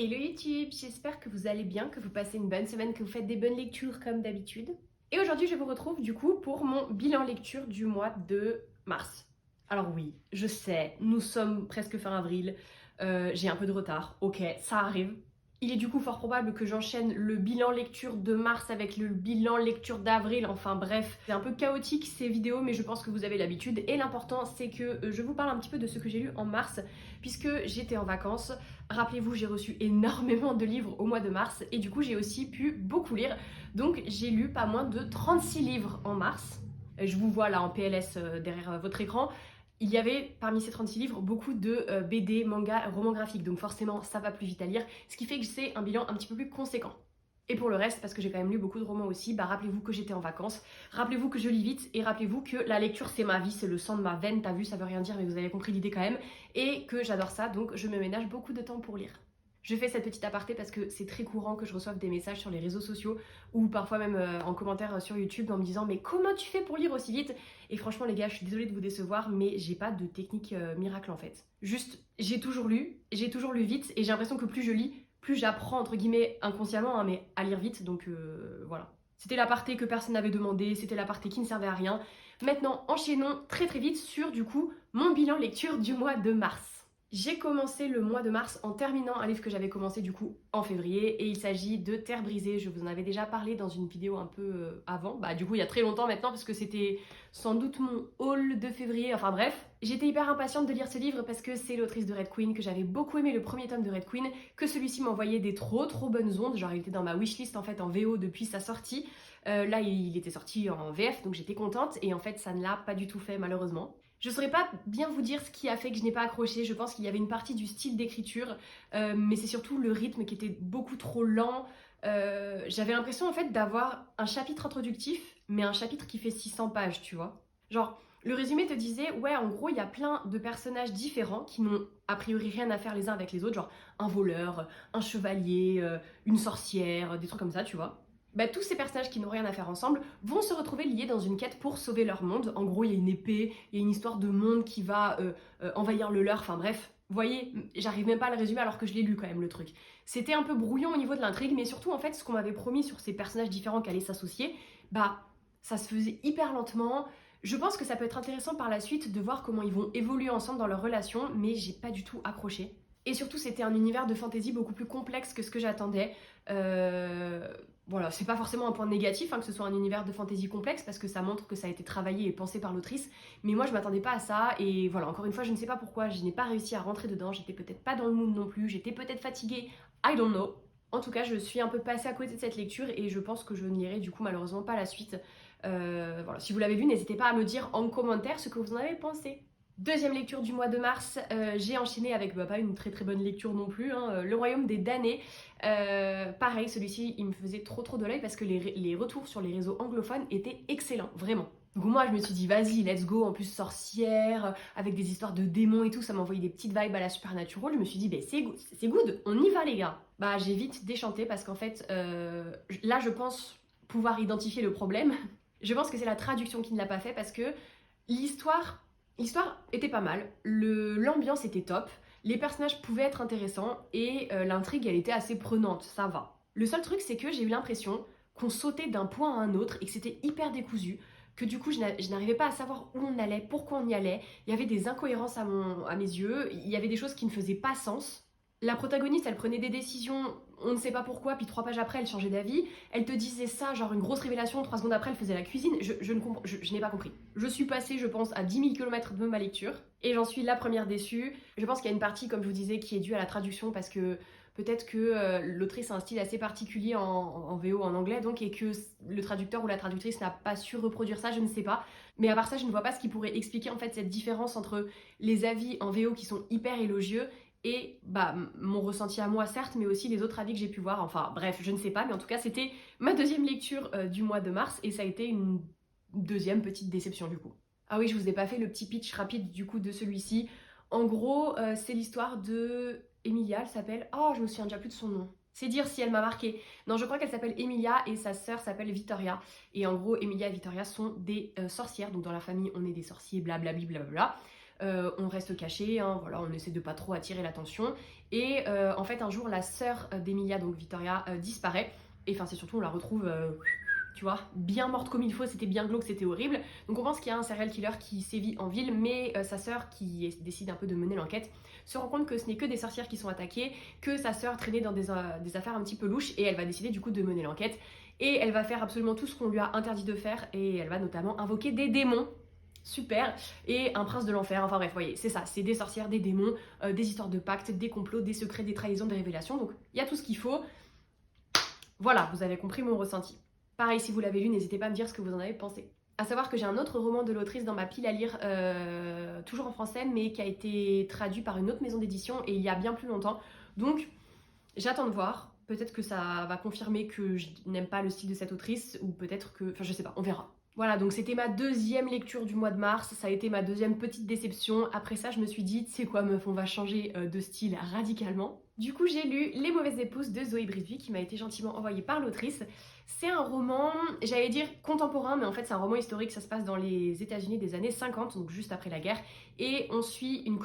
Hello YouTube, j'espère que vous allez bien, que vous passez une bonne semaine, que vous faites des bonnes lectures comme d'habitude. Et aujourd'hui je vous retrouve du coup pour mon bilan lecture du mois de mars. Alors oui, je sais, nous sommes presque fin avril, j'ai un peu de retard, ok, ça arrive. Il est du coup fort probable que j'enchaîne le bilan lecture de mars avec le bilan lecture d'avril, enfin bref. C'est un peu chaotique ces vidéos mais je pense que vous avez l'habitude et l'important c'est que je vous parle un petit peu de ce que j'ai lu en mars puisque j'étais en vacances. Rappelez-vous, j'ai reçu énormément de livres au mois de mars et du coup j'ai aussi pu beaucoup lire. Donc j'ai lu pas moins de 36 livres en mars. Je vous vois là en PLS derrière votre écran. Il y avait parmi ces 36 livres beaucoup de BD, manga, romans graphiques, donc forcément ça va plus vite à lire, ce qui fait que c'est un bilan un petit peu plus conséquent. Et pour le reste, parce que j'ai quand même lu beaucoup de romans aussi, bah rappelez-vous que j'étais en vacances, rappelez-vous que je lis vite, et rappelez-vous que la lecture c'est ma vie, c'est le sang de ma veine, t'as vu, ça veut rien dire, mais vous avez compris l'idée quand même, et que j'adore ça, donc je me ménage beaucoup de temps pour lire. Je fais cette petite aparté parce que c'est très courant que je reçoive des messages sur les réseaux sociaux ou parfois même en commentaire sur YouTube en me disant mais comment tu fais pour lire aussi vite? Et franchement les gars, je suis désolée de vous décevoir mais j'ai pas de technique miracle en fait. Juste, j'ai toujours lu vite et j'ai l'impression que plus je lis, plus j'apprends entre guillemets inconsciemment hein, mais à lire vite donc voilà. C'était l'aparté que personne n'avait demandé, c'était l'aparté qui ne servait à rien. Maintenant, enchaînons très très vite sur du coup mon bilan lecture du mois de mars. J'ai commencé le mois de mars en terminant un livre que j'avais commencé du coup en février et il s'agit de Terre brisée. Je vous en avais déjà parlé dans une vidéo un peu avant, bah du coup il y a très longtemps maintenant parce que c'était sans doute mon haul de février, enfin bref. J'étais hyper impatiente de lire ce livre parce que c'est l'autrice de Red Queen, que j'avais beaucoup aimé le premier tome de Red Queen, que celui-ci m'envoyait des trop bonnes ondes, genre il était dans ma wishlist en fait en VO depuis sa sortie. Là il était sorti en VF donc j'étais contente et en fait ça ne l'a pas du tout fait malheureusement. Je saurais pas bien vous dire ce qui a fait que je n'ai pas accroché, je pense qu'il y avait une partie du style d'écriture, mais c'est surtout le rythme qui était beaucoup trop lent. J'avais l'impression en fait d'avoir un chapitre introductif, mais un chapitre qui fait 600 pages, tu vois. Genre, le résumé te disait, ouais, en gros, il y a plein de personnages différents qui n'ont a priori rien à faire les uns avec les autres, genre un voleur, un chevalier, une sorcière, des trucs comme ça, tu vois. Bah, tous ces personnages qui n'ont rien à faire ensemble vont se retrouver liés dans une quête pour sauver leur monde. En gros, il y a une épée, il y a une histoire de monde qui va envahir le leur, enfin bref. Vous voyez, j'arrive même pas à le résumer alors que je l'ai lu quand même le truc. C'était un peu brouillon au niveau de l'intrigue, mais surtout en fait ce qu'on m'avait promis sur ces personnages différents qui allaient s'associer, bah ça se faisait hyper lentement. Je pense que ça peut être intéressant par la suite de voir comment ils vont évoluer ensemble dans leur relation, mais j'ai pas du tout accroché. Et surtout, c'était un univers de fantasy beaucoup plus complexe que ce que j'attendais. Voilà, c'est pas forcément un point négatif hein, que ce soit un univers de fantasy complexe parce que ça montre que ça a été travaillé et pensé par l'autrice. Mais moi, je m'attendais pas à ça. Et voilà, encore une fois, je ne sais pas pourquoi, je n'ai pas réussi à rentrer dedans. J'étais peut-être pas dans le mood non plus. J'étais peut-être fatiguée. I don't know. En tout cas, je suis un peu passée à côté de cette lecture et je pense que je n'irai du coup malheureusement pas la suite. Voilà, si vous l'avez lu, n'hésitez pas à me dire en commentaire ce que vous en avez pensé. Deuxième lecture du mois de mars, j'ai enchaîné avec pas une très bonne lecture non plus, hein, Le Royaume des damnés. Pareil, celui-ci il me faisait trop de l'œil parce que les retours sur les réseaux anglophones étaient excellents, vraiment. Donc moi je me suis dit vas-y, let's go, en plus sorcière, avec des histoires de démons et tout, ça m'envoyait des petites vibes à la Supernatural. Je me suis dit bah, c'est good, on y va les gars. Bah j'ai vite déchanté parce qu'en fait, là je pense pouvoir identifier le problème. Je pense que c'est la traduction qui ne l'a pas fait parce que l'histoire était pas mal, l'ambiance était top, les personnages pouvaient être intéressants et l'intrigue elle était assez prenante, ça va. Le seul truc c'est que j'ai eu l'impression qu'on sautait d'un point à un autre et que c'était hyper décousu, que du coup je n'arrivais pas à savoir où on allait, pourquoi on y allait, il y avait des incohérences à mes yeux, il y avait des choses qui ne faisaient pas sens. La protagoniste, elle prenait des décisions, on ne sait pas pourquoi, puis 3 pages après, elle changeait d'avis. Elle te disait ça, genre une grosse révélation, 3 secondes après, elle faisait la cuisine. Je n'ai pas compris. Je suis passée, je pense, à 10 000 km de ma lecture, et j'en suis la première déçue. Je pense qu'il y a une partie, comme je vous disais, qui est due à la traduction, parce que peut-être que l'autrice a un style assez particulier en VO, en anglais, donc, et que le traducteur ou la traductrice n'a pas su reproduire ça, je ne sais pas. Mais à part ça, je ne vois pas ce qui pourrait expliquer en fait cette différence entre les avis en VO qui sont hyper élogieux et bah mon ressenti à moi certes mais aussi les autres avis que j'ai pu voir, enfin bref je ne sais pas mais en tout cas c'était ma deuxième lecture du mois de mars et ça a été une deuxième petite déception du coup. Ah oui, je vous ai pas fait le petit pitch rapide du coup de celui-ci. En gros c'est l'histoire de Emilia, elle s'appelle, oh je me souviens déjà plus de son nom, c'est dire si elle m'a marqué. Non, je crois qu'elle s'appelle Emilia et sa sœur s'appelle Victoria. Et en gros, Emilia et Victoria sont des sorcières. Donc dans la famille, on est des sorciers, blablabli, blablabla. on reste caché, hein, voilà, on essaie de pas trop attirer l'attention. Et en fait un jour la sœur d'Emilia, donc Victoria, disparaît. Et enfin c'est surtout on la retrouve tu vois, bien morte comme il faut, c'était bien glauque, c'était horrible. Donc on pense qu'il y a un serial killer qui sévit en ville, mais sa sœur, qui décide un peu de mener l'enquête, se rend compte que ce n'est que des sorcières qui sont attaquées, que sa sœur traînait dans des affaires un petit peu louches, et elle va décider du coup de mener l'enquête. Et elle va faire absolument tout ce qu'on lui a interdit de faire, et elle va notamment invoquer des démons. Super, et un prince de l'enfer, enfin bref, voyez, c'est ça, c'est des sorcières, des démons, des histoires de pactes, des complots, des secrets, des trahisons, des révélations, donc il y a tout ce qu'il faut. Voilà, vous avez compris mon ressenti. Pareil, si vous l'avez lu, n'hésitez pas à me dire ce que vous en avez pensé. À savoir que j'ai un autre roman de l'autrice dans ma pile à lire, toujours en français, mais qui a été traduit par une autre maison d'édition et il y a bien plus longtemps. Donc, j'attends de voir. Peut-être que ça va confirmer que je n'aime pas le style de cette autrice, ou peut-être que... Enfin, je sais pas, on verra. Voilà, donc c'était ma deuxième lecture du mois de mars, ça a été ma deuxième petite déception. Après ça, je me suis dit, tu sais quoi meuf, on va changer de style radicalement. Du coup, j'ai lu Les mauvaises épouses de Zoé Bridvik, qui m'a été gentiment envoyé par l'autrice. C'est un roman, j'allais dire contemporain, mais en fait c'est un roman historique, ça se passe dans les États-Unis des années 50, donc juste après la guerre, et on suit une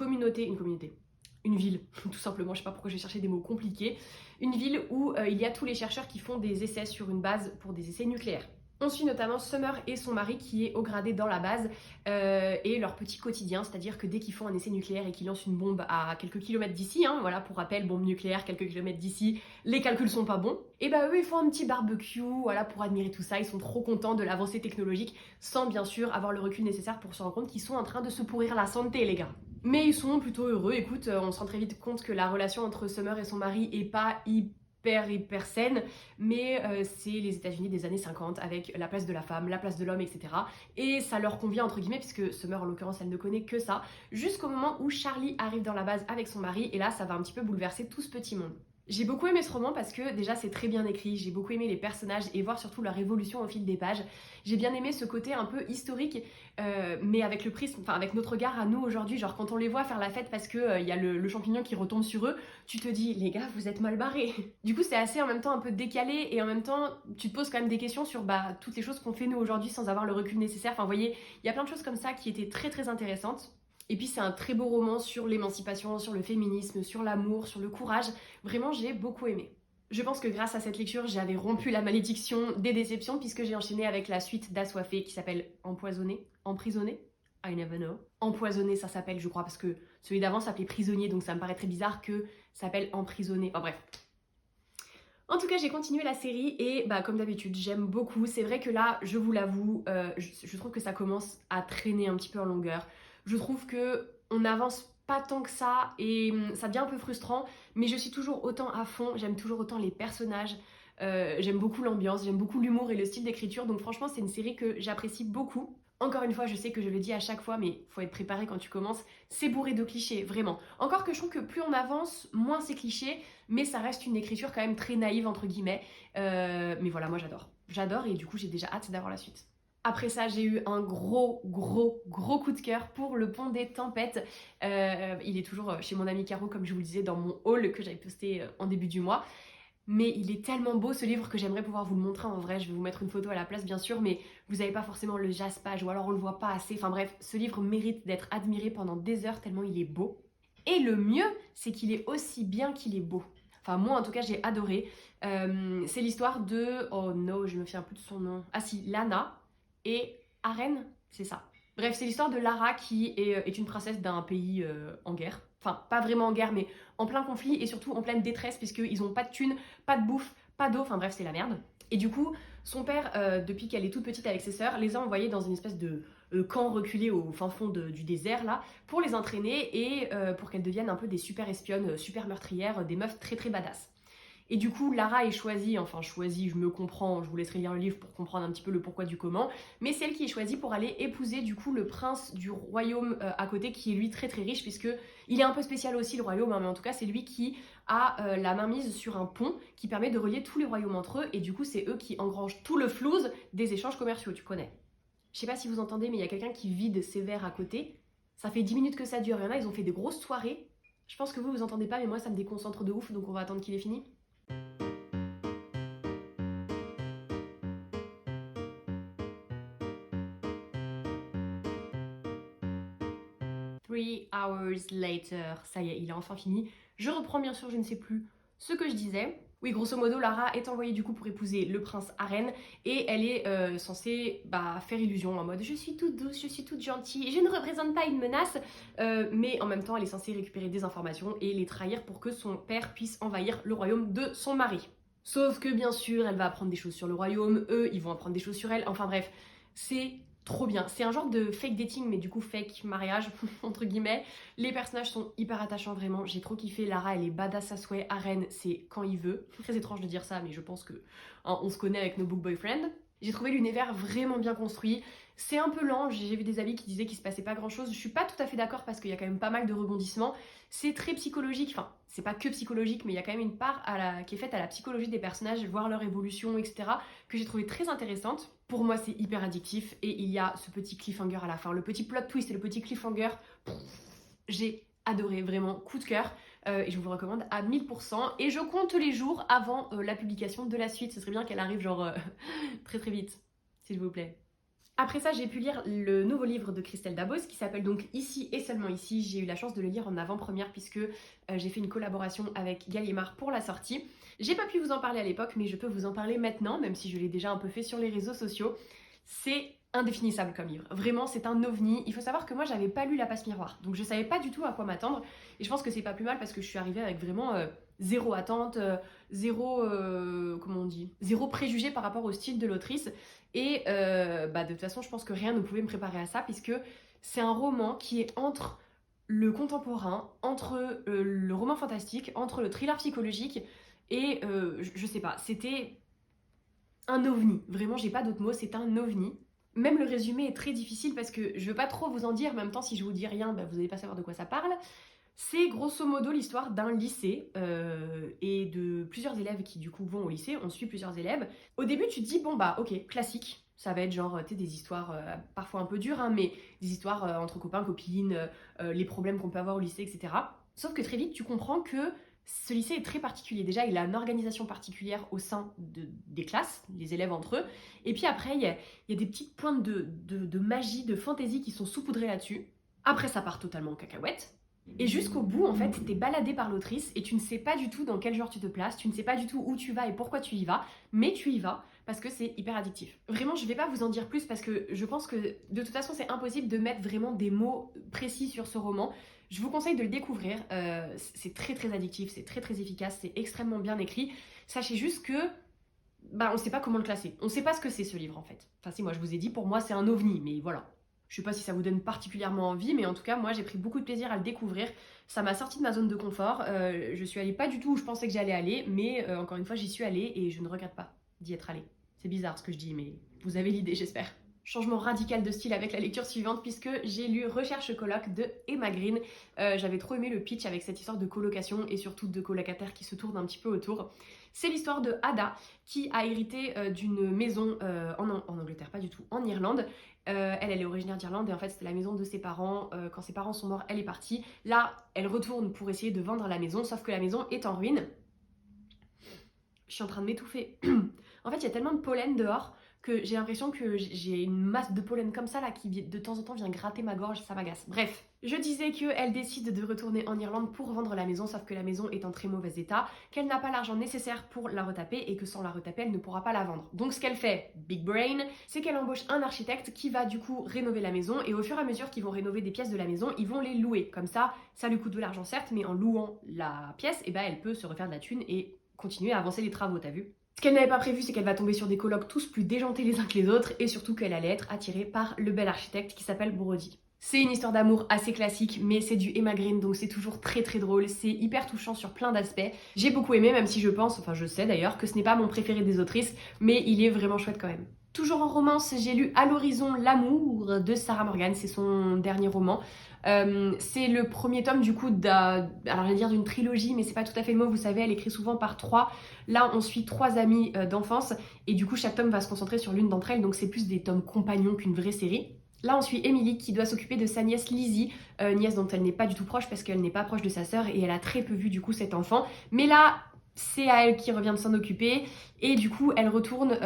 ville, tout simplement, je sais pas pourquoi j'ai cherché des mots compliqués, une ville où il y a tous les chercheurs qui font des essais sur une base pour des essais nucléaires. On suit notamment Summer et son mari qui est haut gradé dans la base et leur petit quotidien, c'est-à-dire que dès qu'ils font un essai nucléaire et qu'ils lancent une bombe à quelques kilomètres d'ici, hein, voilà pour rappel, bombe nucléaire, quelques kilomètres d'ici, les calculs sont pas bons, et bah eux ils font un petit barbecue, voilà pour admirer tout ça, ils sont trop contents de l'avancée technologique sans bien sûr avoir le recul nécessaire pour se rendre compte qu'ils sont en train de se pourrir la santé les gars. Mais ils sont plutôt heureux, écoute, on se rend très vite compte que la relation entre Summer et son mari est pas hyper saine, mais c'est les États-Unis des années 50 avec la place de la femme, la place de l'homme, etc. Et ça leur convient entre guillemets, puisque Summer en l'occurrence elle ne connaît que ça, jusqu'au moment où Charlie arrive dans la base avec son mari, et là ça va un petit peu bouleverser tout ce petit monde. J'ai beaucoup aimé ce roman parce que déjà c'est très bien écrit, j'ai beaucoup aimé les personnages et voir surtout leur évolution au fil des pages. J'ai bien aimé ce côté un peu historique, mais avec le prisme, enfin avec notre regard à nous aujourd'hui, genre quand on les voit faire la fête parce que y a le champignon qui retombe sur eux, tu te dis les gars vous êtes mal barrés. Du coup c'est assez en même temps un peu décalé et en même temps tu te poses quand même des questions sur toutes les choses qu'on fait nous aujourd'hui sans avoir le recul nécessaire. Enfin vous voyez, il y a plein de choses comme ça qui étaient très intéressantes. Et puis c'est un très beau roman sur l'émancipation, sur le féminisme, sur l'amour, sur le courage. Vraiment, j'ai beaucoup aimé. Je pense que grâce à cette lecture, j'avais rompu la malédiction des déceptions puisque j'ai enchaîné avec la suite d'Assoiffé qui s'appelle Empoisonné, Emprisonné, I never know. Empoisonné, ça s'appelle, je crois, parce que celui d'avant s'appelait Prisonnier, donc ça me paraît très bizarre que ça s'appelle Emprisonné. Enfin bref. En tout cas, j'ai continué la série et comme d'habitude, j'aime beaucoup. C'est vrai que là, je vous l'avoue, je trouve que ça commence à traîner un petit peu en longueur. Je trouve que on n'avance pas tant que ça et ça devient un peu frustrant, mais je suis toujours autant à fond, j'aime toujours autant les personnages, j'aime beaucoup l'ambiance, j'aime beaucoup l'humour et le style d'écriture, donc franchement c'est une série que j'apprécie beaucoup. Encore une fois, je sais que je le dis à chaque fois, mais faut être préparé quand tu commences, c'est bourré de clichés, vraiment. Encore que je trouve que plus on avance, moins c'est cliché, mais ça reste une écriture quand même très naïve entre guillemets. Mais voilà, moi j'adore. J'adore et du coup j'ai déjà hâte d'avoir la suite. Après ça, j'ai eu un gros coup de cœur pour Le Pont des Tempêtes. Il est toujours chez mon ami Caro, comme je vous le disais, dans mon haul que j'avais posté en début du mois. Mais il est tellement beau ce livre que j'aimerais pouvoir vous le montrer en vrai. Je vais vous mettre une photo à la place bien sûr, mais vous n'avez pas forcément le jaspage ou alors on le voit pas assez. Enfin bref, ce livre mérite d'être admiré pendant des heures tellement il est beau. Et le mieux, c'est qu'il est aussi bien qu'il est beau. Enfin moi en tout cas j'ai adoré. C'est l'histoire de... Oh no, je me souviens plus de son nom. Ah si, Lana et Aren, c'est ça. Bref, c'est l'histoire de Lara qui est une princesse d'un pays en guerre. Enfin, pas vraiment en guerre, mais en plein conflit et surtout en pleine détresse puisqu'ils ont pas de thunes, pas de bouffe, pas d'eau, enfin bref, c'est la merde. Et du coup, son père, depuis qu'elle est toute petite avec ses sœurs, les a envoyés dans une espèce de camp reculé au fin fond du désert là, pour les entraîner et pour qu'elles deviennent un peu des super espionnes, super meurtrières, des meufs très badass. Et du coup, Lara est choisie, je me comprends, je vous laisserai lire le livre pour comprendre un petit peu le pourquoi du comment, mais c'est elle qui est choisie pour aller épouser du coup le prince du royaume à côté qui est lui très riche puisque il est un peu spécial aussi le royaume, hein, mais en tout cas c'est lui qui a la mainmise sur un pont qui permet de relier tous les royaumes entre eux et du coup c'est eux qui engrangent tout le flouze des échanges commerciaux, tu connais. Je sais pas si vous entendez mais il y a quelqu'un qui vide ses verres à côté, ça fait 10 minutes que ça dure, il y en a ils ont fait des grosses soirées, je pense que vous entendez pas mais moi ça me déconcentre de ouf donc on va attendre qu'il ait fini. 3 hours later. Ça y est, il est enfin fini. Je reprends bien sûr, je ne sais plus ce que je disais. Oui, grosso modo, Lara est envoyée du coup pour épouser le prince Arène et elle est censée faire illusion en mode je suis toute douce, je suis toute gentille, je ne représente pas une menace, mais en même temps elle est censée récupérer des informations et les trahir pour que son père puisse envahir le royaume de son mari. Sauf que bien sûr, elle va apprendre des choses sur le royaume, eux, ils vont apprendre des choses sur elle, enfin bref, c'est trop bien. C'est un genre de fake dating, mais du coup fake mariage, entre guillemets. Les personnages sont hyper attachants, vraiment. J'ai trop kiffé. Lara, elle est badass à souhait. Arène, c'est quand il veut. Très étrange de dire ça, mais je pense que on se connaît avec nos book boyfriends. J'ai trouvé l'univers vraiment bien construit. C'est un peu lent, j'ai vu des avis qui disaient qu'il se passait pas grand chose. Je suis pas tout à fait d'accord parce qu'il y a quand même pas mal de rebondissements. C'est très psychologique, enfin, c'est pas que psychologique, mais il y a quand même une part qui est faite à la psychologie des personnages, voir leur évolution, etc., que j'ai trouvé très intéressante. Pour moi, c'est hyper addictif et il y a ce petit cliffhanger à la fin, le petit plot twist et le petit cliffhanger. J'ai adoré, vraiment, coup de cœur. Et je vous le recommande à 1000%. Et je compte les jours avant la publication de la suite. Ce serait bien qu'elle arrive genre très très vite, s'il vous plaît. Après ça, j'ai pu lire le nouveau livre de Christelle Dabos qui s'appelle donc Ici et seulement ici. J'ai eu la chance de le lire en avant-première puisque j'ai fait une collaboration avec Gallimard pour la sortie. J'ai pas pu vous en parler à l'époque, mais je peux vous en parler maintenant, même si je l'ai déjà un peu fait sur les réseaux sociaux. C'est indéfinissable comme livre. Vraiment, c'est un ovni. Il faut savoir que moi, j'avais pas lu La Passe Miroir, donc je savais pas du tout à quoi m'attendre. Et je pense que c'est pas plus mal parce que je suis arrivée avec vraiment zéro attente, comment on dit, zéro préjugé par rapport au style de l'autrice. Et de toute façon, je pense que rien ne pouvait me préparer à ça puisque c'est un roman qui est entre le contemporain, entre le roman fantastique, entre le thriller psychologique et je sais pas, c'était un ovni. Vraiment, j'ai pas d'autres mots, c'est un ovni. Même le résumé est très difficile parce que je veux pas trop vous en dire, en même temps si je vous dis rien, vous allez pas savoir de quoi ça parle. C'est grosso modo l'histoire d'un lycée et de plusieurs élèves qui du coup vont au lycée. On suit plusieurs élèves. Au début, tu te dis bon ok, classique. Ça va être genre des histoires parfois un peu dures, hein, mais des histoires entre copains, copines, les problèmes qu'on peut avoir au lycée, etc. Sauf que très vite, tu comprends que ce lycée est très particulier. Déjà, il a une organisation particulière au sein des classes, les élèves entre eux. Et puis après, il y a des petites pointes de magie, de fantaisie qui sont saupoudrées là-dessus. Après, ça part totalement en cacahuète. Et jusqu'au bout, en fait, t'es baladé par l'autrice et tu ne sais pas du tout dans quel genre tu te places, tu ne sais pas du tout où tu vas et pourquoi tu y vas, mais tu y vas parce que c'est hyper addictif. Vraiment, je vais pas vous en dire plus parce que je pense que de toute façon, c'est impossible de mettre vraiment des mots précis sur ce roman. Je vous conseille de le découvrir, c'est très très addictif, c'est très très efficace, c'est extrêmement bien écrit. Sachez juste que on sait pas comment le classer, on sait pas ce que c'est ce livre en fait. Enfin si, moi je vous ai dit, pour moi c'est un ovni, mais voilà. Je sais pas si ça vous donne particulièrement envie, mais en tout cas, moi, j'ai pris beaucoup de plaisir à le découvrir. Ça m'a sorti de ma zone de confort. Je suis allée pas du tout où je pensais que j'allais aller, mais encore une fois, j'y suis allée et je ne regrette pas d'y être allée. C'est bizarre ce que je dis, mais vous avez l'idée, j'espère. Changement radical de style avec la lecture suivante puisque j'ai lu Recherche coloc de Emma Green. J'avais trop aimé le pitch avec cette histoire de colocation et surtout de colocataires qui se tournent un petit peu autour. C'est l'histoire de Ada qui a hérité d'une maison en Angleterre, pas du tout, en Irlande. Elle est originaire d'Irlande et en fait c'était la maison de ses parents. Quand ses parents sont morts, elle est partie. Là, elle retourne pour essayer de vendre la maison, sauf que la maison est en ruine. Je suis en train de m'étouffer. En fait, il y a tellement de pollen dehors que j'ai l'impression que j'ai une masse de pollen comme ça là qui de temps en temps vient gratter ma gorge, ça m'agace. Bref, je disais qu'elle décide de retourner en Irlande pour vendre la maison, sauf que la maison est en très mauvais état, qu'elle n'a pas l'argent nécessaire pour la retaper et que sans la retaper, elle ne pourra pas la vendre. Donc ce qu'elle fait, big brain, c'est qu'elle embauche un architecte qui va du coup rénover la maison et au fur et à mesure qu'ils vont rénover des pièces de la maison, ils vont les louer. Comme ça lui coûte de l'argent certes, mais en louant la pièce, elle peut se refaire de la thune et continuer à avancer les travaux, t'as vu ? Ce qu'elle n'avait pas prévu, c'est qu'elle va tomber sur des colocs tous plus déjantés les uns que les autres et surtout qu'elle allait être attirée par le bel architecte qui s'appelle Brody. C'est une histoire d'amour assez classique, mais c'est du Emma Green, donc c'est toujours très très drôle, c'est hyper touchant sur plein d'aspects. J'ai beaucoup aimé, même si je sais d'ailleurs, que ce n'est pas mon préféré des autrices, mais il est vraiment chouette quand même. Toujours en romance, j'ai lu À l'horizon l'amour de Sarah Morgan, c'est son dernier roman. C'est le premier tome du coup alors j'allais dire d'une trilogie, mais c'est pas tout à fait le mot, vous savez, elle écrit souvent par trois. Là on suit trois amies d'enfance et du coup chaque tome va se concentrer sur l'une d'entre elles, donc c'est plus des tomes compagnons qu'une vraie série. Là on suit Emily qui doit s'occuper de sa nièce Lizzie, nièce dont elle n'est pas du tout proche parce qu'elle n'est pas proche de sa sœur et elle a très peu vu du coup cet enfant. Mais là, c'est à elle qui revient de s'en occuper et du coup elle retourne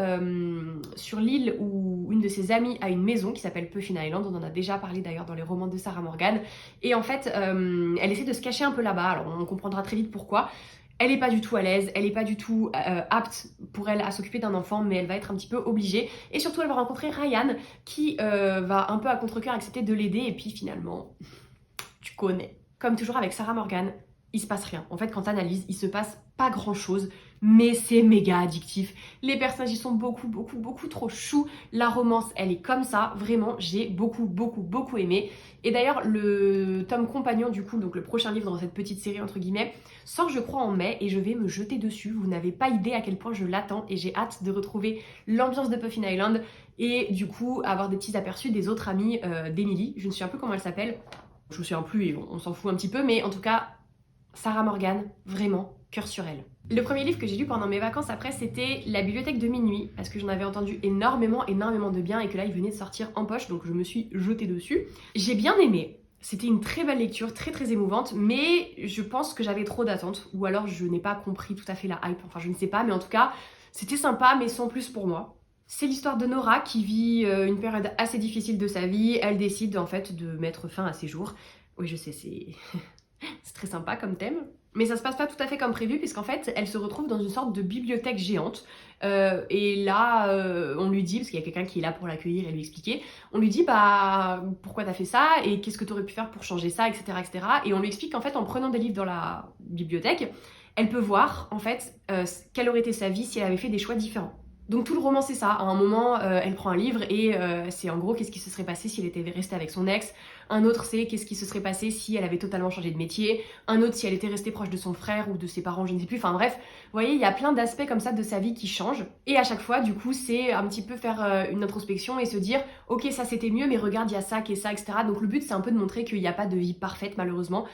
sur l'île où une de ses amies a une maison qui s'appelle Puffin Island, on en a déjà parlé d'ailleurs dans les romans de Sarah Morgan, et en fait elle essaie de se cacher un peu là-bas, alors on comprendra très vite pourquoi. Elle est pas du tout à l'aise, elle est pas du tout apte pour elle à s'occuper d'un enfant, mais elle va être un petit peu obligée, et surtout elle va rencontrer Ryan qui va un peu à contre-cœur accepter de l'aider, et puis finalement, tu connais. Comme toujours avec Sarah Morgan, il se passe rien. En fait, quand t'analyses, il se passe pas grand chose, mais c'est méga addictif. Les personnages, ils sont beaucoup trop choux. La romance, elle est comme ça. Vraiment, j'ai beaucoup aimé. Et d'ailleurs, le tome compagnon, du coup, donc le prochain livre dans cette petite série, entre guillemets, sort, je crois, en mai, et je vais me jeter dessus. Vous n'avez pas idée à quel point je l'attends, et j'ai hâte de retrouver l'ambiance de Puffin Island, et du coup, avoir des petits aperçus des autres amis d'Emily. Je ne sais un peu comment elle s'appelle. Je me souviens plus, et on s'en fout un petit peu, mais en tout cas, Sarah Morgan, vraiment, cœur sur elle. Le premier livre que j'ai lu pendant mes vacances après, c'était La bibliothèque de minuit, parce que j'en avais entendu énormément de bien et que là il venait de sortir en poche, donc je me suis jetée dessus. J'ai bien aimé, c'était une très belle lecture, très émouvante, mais je pense que j'avais trop d'attentes, ou alors je n'ai pas compris tout à fait la hype, enfin je ne sais pas, mais en tout cas, c'était sympa, mais sans plus pour moi. C'est l'histoire de Nora qui vit une période assez difficile de sa vie, elle décide en fait de mettre fin à ses jours. Oui je sais, c'est... c'est très sympa comme thème. Mais ça se passe pas tout à fait comme prévu puisqu'en fait elle se retrouve dans une sorte de bibliothèque géante et là on lui dit, parce qu'il y a quelqu'un qui est là pour l'accueillir et lui expliquer, on lui dit bah pourquoi t'as fait ça et qu'est-ce que t'aurais pu faire pour changer ça, etc. Et on lui explique qu'en fait en prenant des livres dans la bibliothèque, elle peut voir en fait quelle aurait été sa vie si elle avait fait des choix différents. Donc tout le roman c'est ça, à un moment elle prend un livre et c'est en gros qu'est-ce qui se serait passé si elle était restée avec son ex, un autre c'est qu'est-ce qui se serait passé si elle avait totalement changé de métier, un autre si elle était restée proche de son frère ou de ses parents, je ne sais plus, enfin bref, vous voyez il y a plein d'aspects comme ça de sa vie qui changent et à chaque fois du coup c'est un petit peu faire une introspection et se dire ok ça c'était mieux mais regarde il y a ça qui est ça, etc. Donc le but c'est un peu de montrer qu'il n'y a pas de vie parfaite malheureusement.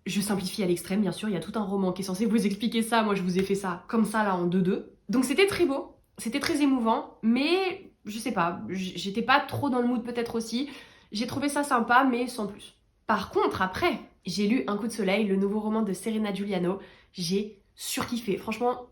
Je simplifie à l'extrême bien sûr, il y a tout un roman qui est censé vous expliquer ça, moi je vous ai fait ça comme ça là en 2-2. Donc c'était très beau. C'était très émouvant, mais je sais pas, j'étais pas trop dans le mood peut-être aussi. J'ai trouvé ça sympa, mais sans plus. Par contre, après, j'ai lu Un coup de soleil, le nouveau roman de Serena Giuliano. J'ai surkiffé. Franchement,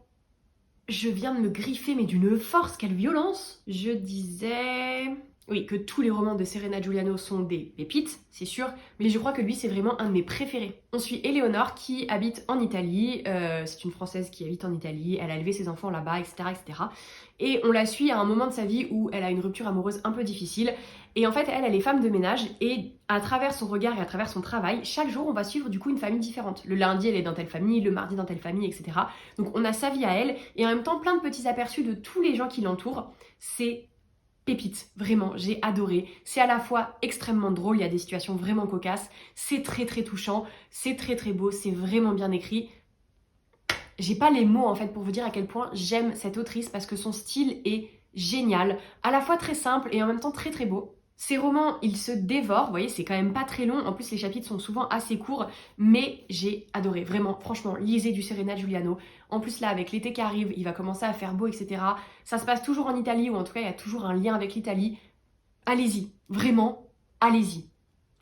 je viens de me griffer, mais d'une force, quelle violence! Je disais... Oui, que tous les romans de Serena Giuliano sont des pépites, c'est sûr, mais je crois que lui, c'est vraiment un de mes préférés. On suit Éléonore qui habite en Italie, c'est une Française qui habite en Italie, elle a élevé ses enfants là-bas, etc. Et on la suit à un moment de sa vie où elle a une rupture amoureuse un peu difficile, et en fait, elle est femme de ménage, et à travers son regard et à travers son travail, chaque jour, on va suivre du coup une famille différente. Le lundi, elle est dans telle famille, le mardi dans telle famille, etc. Donc on a sa vie à elle, et en même temps, plein de petits aperçus de tous les gens qui l'entourent. C'est pépite, vraiment, j'ai adoré. C'est à la fois extrêmement drôle, il y a des situations vraiment cocasses, c'est très touchant, c'est très beau, c'est vraiment bien écrit. J'ai pas les mots en fait pour vous dire à quel point j'aime cette autrice parce que son style est génial, à la fois très simple et en même temps très beau. Ces romans, ils se dévorent, vous voyez, c'est quand même pas très long, en plus les chapitres sont souvent assez courts, mais j'ai adoré, vraiment, franchement, lisez du Serena Giuliano. En plus là, avec l'été qui arrive, il va commencer à faire beau, etc. Ça se passe toujours en Italie, ou en tout cas, il y a toujours un lien avec l'Italie. Allez-y, vraiment, allez-y.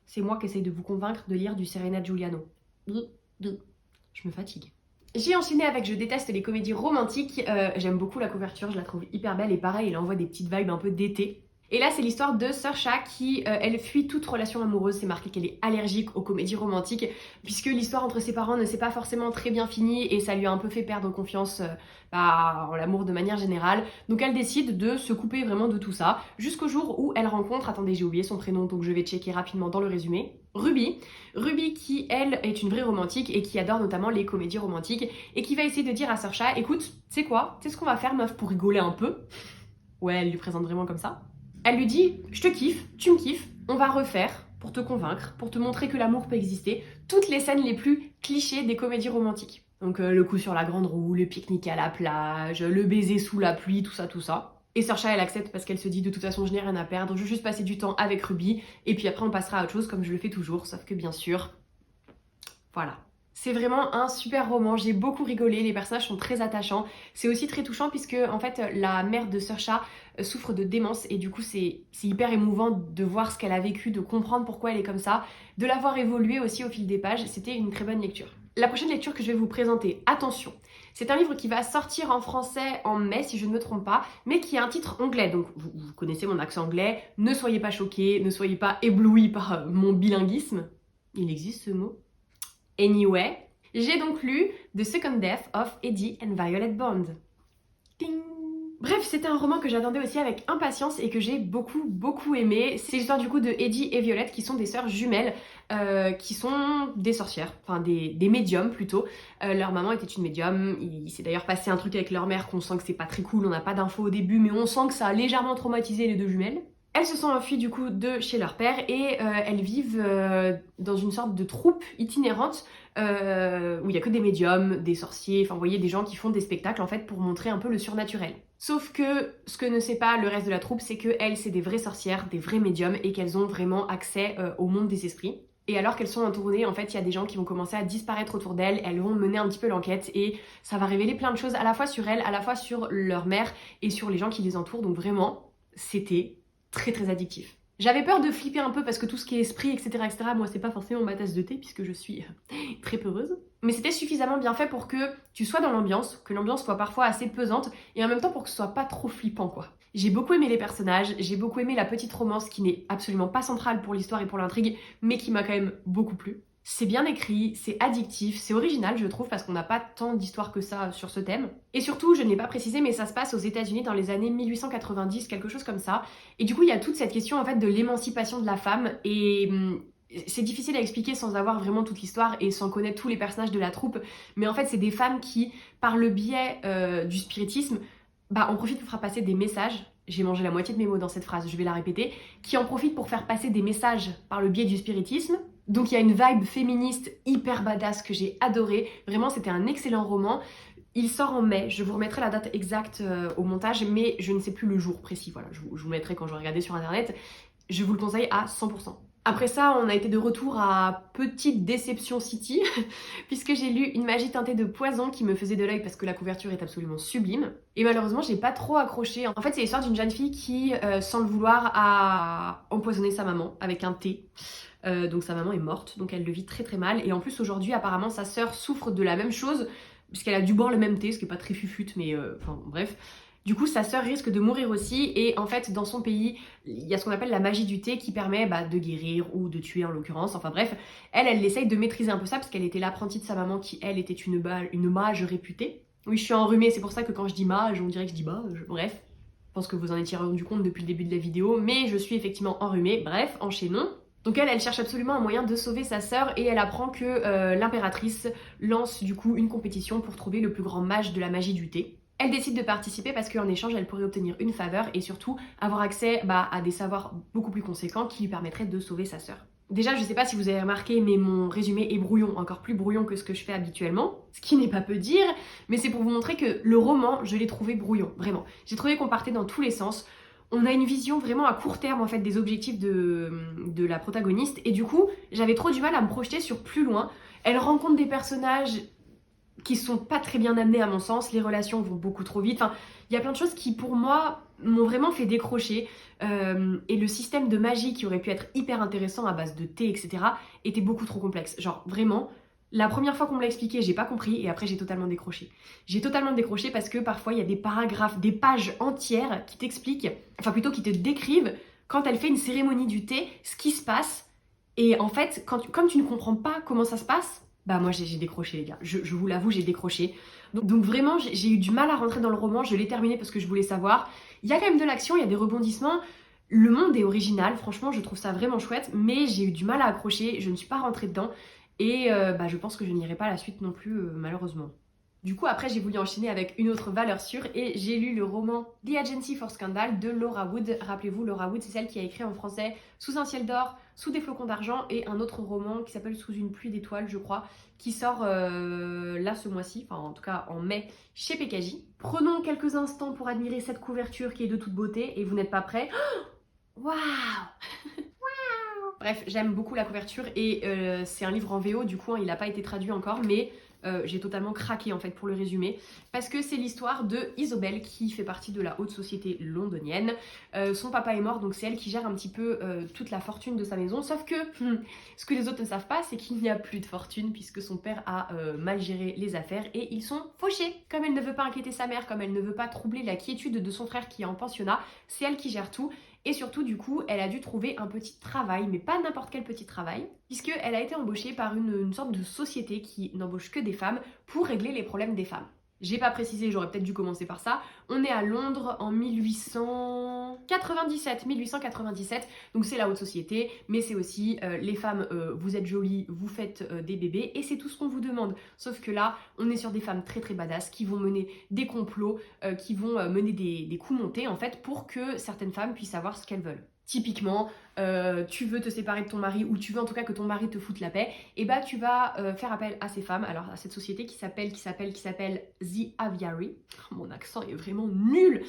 C'est moi qui essaye de vous convaincre de lire du Serena Giuliano. Je me fatigue. J'ai enchaîné avec Je déteste les comédies romantiques, j'aime beaucoup la couverture, je la trouve hyper belle et pareil, elle envoie des petites vibes un peu d'été. Et là, c'est l'histoire de Saoirse qui, elle fuit toute relation amoureuse. C'est marqué qu'elle est allergique aux comédies romantiques, puisque l'histoire entre ses parents ne s'est pas forcément très bien finie et ça lui a un peu fait perdre confiance en l'amour de manière générale. Donc elle décide de se couper vraiment de tout ça, jusqu'au jour où elle rencontre, attendez, j'ai oublié son prénom, donc je vais checker rapidement dans le résumé, Ruby. Ruby qui, elle, est une vraie romantique et qui adore notamment les comédies romantiques et qui va essayer de dire à Saoirse, écoute, tu sais quoi, tu sais ce qu'on va faire, meuf, pour rigoler un peu? Ouais, elle lui présente vraiment comme ça. Elle lui dit, je te kiffe, tu me kiffes, on va refaire, pour te convaincre, pour te montrer que l'amour peut exister, toutes les scènes les plus clichés des comédies romantiques. Donc le coup sur la grande roue, le pique-nique à la plage, le baiser sous la pluie, tout ça. Et Saoirse, elle accepte parce qu'elle se dit, de toute façon, je n'ai rien à perdre, je veux juste passer du temps avec Ruby, et puis après on passera à autre chose comme je le fais toujours, sauf que bien sûr, voilà, C'est vraiment un super roman, j'ai beaucoup rigolé, les personnages sont très attachants. C'est aussi très touchant puisque en fait la mère de Saoirse souffre de démence et du coup c'est hyper émouvant de voir ce qu'elle a vécu, de comprendre pourquoi elle est comme ça, de la voir évoluer aussi au fil des pages, c'était une très bonne lecture. La prochaine lecture que je vais vous présenter, attention, c'est un livre qui va sortir en français en mai si je ne me trompe pas, mais qui a un titre anglais, donc vous connaissez mon accent anglais, ne soyez pas choqués, ne soyez pas éblouis par mon bilinguisme. Il existe ce mot? Anyway, j'ai donc lu The Second Death of Eddie and Violet Bond. Ding. Bref, c'était un roman que j'attendais aussi avec impatience et que j'ai beaucoup aimé. C'est l'histoire du coup de Eddie et Violet qui sont des sœurs jumelles qui sont des sorcières, enfin des médiums plutôt. Leur maman était une médium, il s'est d'ailleurs passé un truc avec leur mère qu'on sent que c'est pas très cool, on n'a pas d'infos au début mais on sent que ça a légèrement traumatisé les deux jumelles. Elles se sont enfuies du coup de chez leur père et elles vivent dans une sorte de troupe itinérante où il n'y a que des médiums, des sorciers, enfin vous voyez des gens qui font des spectacles en fait pour montrer un peu le surnaturel. Sauf que ce que ne sait pas le reste de la troupe, c'est que elles c'est des vraies sorcières, des vrais médiums et qu'elles ont vraiment accès au monde des esprits. Et alors qu'elles sont en tournée, en fait, il y a des gens qui vont commencer à disparaître autour d'elles, elles vont mener un petit peu l'enquête et ça va révéler plein de choses à la fois sur elles, à la fois sur leur mère et sur les gens qui les entourent. Donc vraiment, c'était très addictif. J'avais peur de flipper un peu parce que tout ce qui est esprit, etc., moi c'est pas forcément ma tasse de thé puisque je suis très peureuse. Mais c'était suffisamment bien fait pour que tu sois dans l'ambiance, que l'ambiance soit parfois assez pesante et en même temps pour que ce soit pas trop flippant quoi. J'ai beaucoup aimé les personnages, j'ai beaucoup aimé la petite romance qui n'est absolument pas centrale pour l'histoire et pour l'intrigue, mais qui m'a quand même beaucoup plu. C'est bien écrit, c'est addictif, c'est original je trouve parce qu'on n'a pas tant d'histoires que ça sur ce thème. Et surtout, je ne l'ai pas précisé, mais ça se passe aux États-Unis dans les années 1890, quelque chose comme ça. Et du coup, il y a toute cette question en fait de l'émancipation de la femme et c'est difficile à expliquer sans avoir vraiment toute l'histoire et sans connaître tous les personnages de la troupe. Mais en fait, c'est des femmes qui, par le biais du spiritisme, en profitent pour faire passer des messages. J'ai mangé la moitié de mes mots dans cette phrase, je vais la répéter. Qui en profitent pour faire passer des messages par le biais du spiritisme. Donc il y a une vibe féministe hyper badass que j'ai adorée. Vraiment, c'était un excellent roman. Il sort en mai, je vous remettrai la date exacte au montage, mais je ne sais plus le jour précis. Voilà, je vous mettrai quand je vais regarder sur internet. Je vous le conseille à 100%. Après ça, on a été de retour à Petite Déception City, puisque j'ai lu Une magie teintée de poison qui me faisait de l'œil parce que la couverture est absolument sublime. Et malheureusement, j'ai pas trop accroché. En fait, c'est l'histoire d'une jeune fille qui, sans le vouloir, a empoisonné sa maman avec un thé. Donc sa maman est morte, donc elle le vit très mal. Et en plus, aujourd'hui, apparemment, sa sœur souffre de la même chose, puisqu'elle a dû boire le même thé, ce qui est pas très fufute, mais enfin bref. Du coup, sa sœur risque de mourir aussi, et en fait, dans son pays, il y a ce qu'on appelle la magie du thé qui permet de guérir ou de tuer en l'occurrence. Enfin bref, elle essaye de maîtriser un peu ça, parce qu'elle était l'apprentie de sa maman qui, elle, était une mage réputée. Oui, je suis enrhumée, c'est pour ça que quand je dis mage, on dirait que je dis mage, bref. Je pense que vous en étiez rendu compte depuis le début de la vidéo, mais je suis effectivement enrhumée. Bref, enchaînons. Donc elle cherche absolument un moyen de sauver sa sœur et elle apprend que l'impératrice lance du coup une compétition pour trouver le plus grand mage de la magie du thé. Elle décide de participer parce qu'en échange, elle pourrait obtenir une faveur et surtout avoir accès à des savoirs beaucoup plus conséquents qui lui permettraient de sauver sa sœur. Déjà, je sais pas si vous avez remarqué, mais mon résumé est brouillon, encore plus brouillon que ce que je fais habituellement, ce qui n'est pas peu dire, mais c'est pour vous montrer que le roman, je l'ai trouvé brouillon, vraiment. J'ai trouvé qu'on partait dans tous les sens. On a une vision vraiment à court terme en fait des objectifs de la protagoniste et du coup, j'avais trop du mal à me projeter sur plus loin. Elle rencontre des personnages qui sont pas très bien amenés à mon sens, les relations vont beaucoup trop vite, enfin, il y a plein de choses qui pour moi m'ont vraiment fait décrocher et le système de magie qui aurait pu être hyper intéressant à base de thé, etc. était beaucoup trop complexe, genre vraiment, la première fois qu'on me l'a expliqué, j'ai pas compris et après j'ai totalement décroché. J'ai totalement décroché parce que parfois il y a des paragraphes, des pages entières qui t'expliquent, enfin plutôt qui te décrivent quand elle fait une cérémonie du thé, ce qui se passe et en fait, comme tu ne comprends pas comment ça se passe, moi j'ai décroché les gars, je vous l'avoue j'ai décroché. Donc vraiment j'ai eu du mal à rentrer dans le roman, je l'ai terminé parce que je voulais savoir. Il y a quand même de l'action, il y a des rebondissements, le monde est original, franchement je trouve ça vraiment chouette, mais j'ai eu du mal à accrocher, je ne suis pas rentrée dedans et je pense que je n'irai pas la suite non plus malheureusement. Du coup après j'ai voulu enchaîner avec une autre valeur sûre et j'ai lu le roman The Agency for Scandal de Laura Wood. Rappelez-vous, Laura Wood c'est celle qui a écrit en français Sous un ciel d'or, Sous des flocons d'argent et un autre roman qui s'appelle Sous une pluie d'étoiles je crois, qui sort là ce mois-ci, enfin en tout cas en mai chez PKJ. Prenons quelques instants pour admirer cette couverture qui est de toute beauté et vous n'êtes pas prêts. Waouh! Bref, j'aime beaucoup la couverture et c'est un livre en VO, du coup, hein, il n'a pas été traduit encore, mais j'ai totalement craqué en fait pour le résumer, parce que c'est l'histoire de Isobel qui fait partie de la haute société londonienne. Son papa est mort, donc c'est elle qui gère un petit peu toute la fortune de sa maison, sauf que ce que les autres ne savent pas, c'est qu'il n'y a plus de fortune puisque son père a mal géré les affaires et ils sont fauchés. Comme elle ne veut pas inquiéter sa mère, comme elle ne veut pas troubler la quiétude de son frère qui est en pensionnat, c'est elle qui gère tout. Et surtout, du coup, elle a dû trouver un petit travail, mais pas n'importe quel petit travail, puisqu'elle a été embauchée par une sorte de société qui n'embauche que des femmes pour régler les problèmes des femmes. J'ai pas précisé, j'aurais peut-être dû commencer par ça. On est à Londres en 1897, donc c'est la haute société, mais c'est aussi les femmes, vous êtes jolies, vous faites des bébés, et c'est tout ce qu'on vous demande. Sauf que là, on est sur des femmes très très badass qui vont mener des complots, qui vont mener des coups montés en fait pour que certaines femmes puissent avoir ce qu'elles veulent. Typiquement, tu veux te séparer de ton mari ou tu veux en tout cas que ton mari te foute la paix, et bah tu vas faire appel à ces femmes, alors à cette société qui s'appelle The Aviary. Mon accent est vraiment nul.